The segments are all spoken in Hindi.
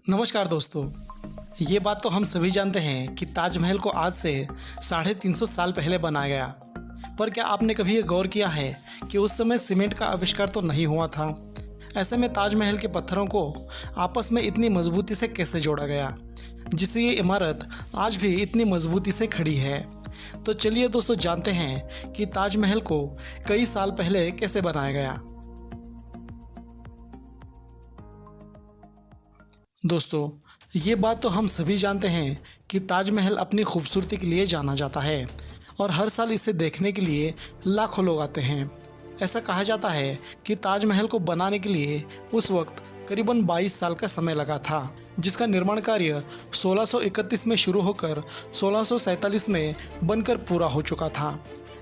नमस्कार दोस्तों। ये बात तो हम सभी जानते हैं कि ताजमहल को आज से 350 साल पहले बनाया गया। पर क्या आपने कभी ये गौर किया है कि उस समय सीमेंट का आविष्कार तो नहीं हुआ था। ऐसे में ताजमहल के पत्थरों को आपस में इतनी मजबूती से कैसे जोड़ा गया, जिससे ये इमारत आज भी इतनी मजबूती से खड़ी है। तो चलिए दोस्तों, जानते हैं कि ताजमहल को कई साल पहले कैसे बनाया गया। दोस्तों, ये बात तो हम सभी जानते हैं कि ताजमहल अपनी खूबसूरती के लिए जाना जाता है और हर साल इसे देखने के लिए लाखों लोग आते हैं। ऐसा कहा जाता है कि ताजमहल को बनाने के लिए उस वक्त करीबन 22 साल का समय लगा था, जिसका निर्माण कार्य 1631 में शुरू होकर 1647 में बनकर पूरा हो चुका था।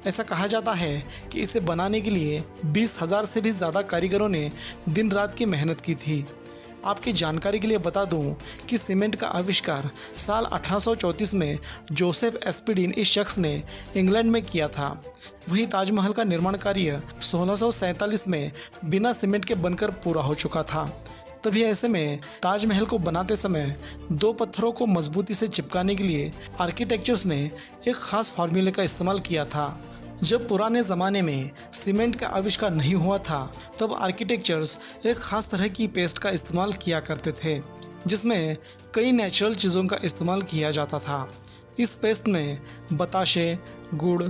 ऐसा कहा जाता है कि इसे बनाने के लिए 20,000 से भी ज़्यादा कारीगरों ने दिन रात की मेहनत की थी। आपकी जानकारी के लिए बता दूं कि सीमेंट का आविष्कार साल 1834 में जोसेफ एस्पिडिन इस शख्स ने इंग्लैंड में किया था। वही ताजमहल का निर्माण कार्य 1647 में बिना सीमेंट के बनकर पूरा हो चुका था। तभी ऐसे में ताजमहल को बनाते समय दो पत्थरों को मजबूती से चिपकाने के लिए आर्किटेक्चर्स ने एक खास फार्मूले का इस्तेमाल किया था। जब पुराने ज़माने में सीमेंट का आविष्कार नहीं हुआ था, तब आर्किटेक्चर्स एक ख़ास तरह की पेस्ट का इस्तेमाल किया करते थे, जिसमें कई नेचुरल चीज़ों का इस्तेमाल किया जाता था। इस पेस्ट में बताशे, गुड़,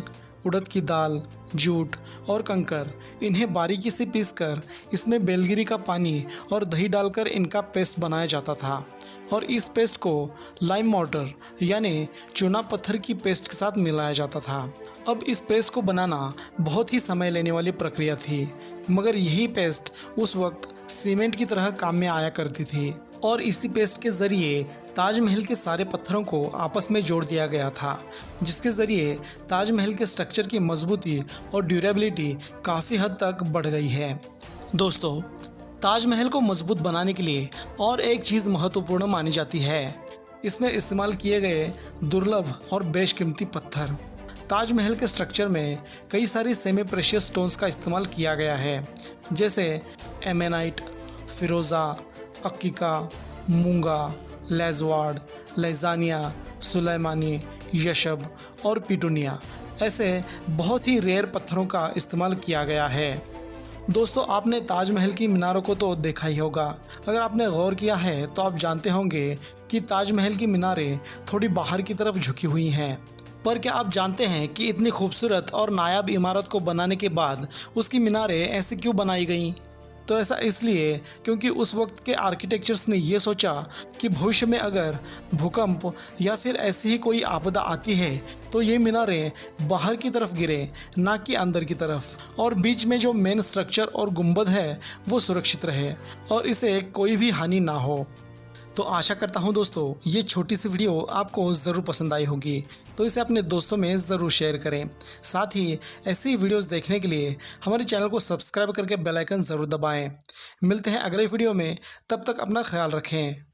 उड़द की दाल, जूट और कंकर, इन्हें बारीकी से पीसकर इसमें बेलगिरी का पानी और दही डालकर इनका पेस्ट बनाया जाता था और इस पेस्ट को लाइम मोर्टर यानी चूना पत्थर की पेस्ट के साथ मिलाया जाता था। अब इस पेस्ट को बनाना बहुत ही समय लेने वाली प्रक्रिया थी, मगर यही पेस्ट उस वक्त सीमेंट की तरह काम में आया करती थी और इसी पेस्ट के ज़रिए ताजमहल के सारे पत्थरों को आपस में जोड़ दिया गया था, जिसके ज़रिए ताजमहल के स्ट्रक्चर की मजबूती और ड्यूरेबिलिटी काफ़ी हद तक बढ़ गई है। दोस्तों, ताजमहल को मजबूत बनाने के लिए और एक चीज़ महत्वपूर्ण मानी जाती है। इसमें इस्तेमाल किए गए दुर्लभ और बेशकीमती पत्थर। ताजमहल के स्ट्रक्चर में कई सारी सेमी प्रेशियस स्टोन्स का इस्तेमाल किया गया है, जैसे एमेनाइट, फिरोज़ा, अक्कीका, मूंगा, लेजवार्ड, लैजानिया, सुलेमानी, यशब और पिटूनिया। ऐसे बहुत ही रेयर पत्थरों का इस्तेमाल किया गया है। दोस्तों, आपने ताजमहल की मीनारों को तो देखा ही होगा। अगर आपने गौर किया है तो आप जानते होंगे कि ताजमहल की मीनारें थोड़ी बाहर की तरफ झुकी हुई हैं। पर क्या आप जानते हैं कि इतनी खूबसूरत और नायाब इमारत को बनाने के बाद उसकी मीनारें ऐसे क्यों बनाई गईं? तो ऐसा इसलिए क्योंकि उस वक्त के आर्किटेक्चर्स ने ये सोचा कि भविष्य में अगर भूकंप या फिर ऐसी ही कोई आपदा आती है तो ये मीनारें बाहर की तरफ गिरे, ना कि अंदर की तरफ, और बीच में जो मेन स्ट्रक्चर और गुंबद है वो सुरक्षित रहे और इसे कोई भी हानि ना हो। तो आशा करता हूँ दोस्तों, ये छोटी सी वीडियो आपको ज़रूर पसंद आई होगी, तो इसे अपने दोस्तों में ज़रूर शेयर करें। साथ ही ऐसी वीडियोस देखने के लिए हमारे चैनल को सब्सक्राइब करके बेल आइकन ज़रूर दबाएं। मिलते हैं अगले वीडियो में, तब तक अपना ख्याल रखें।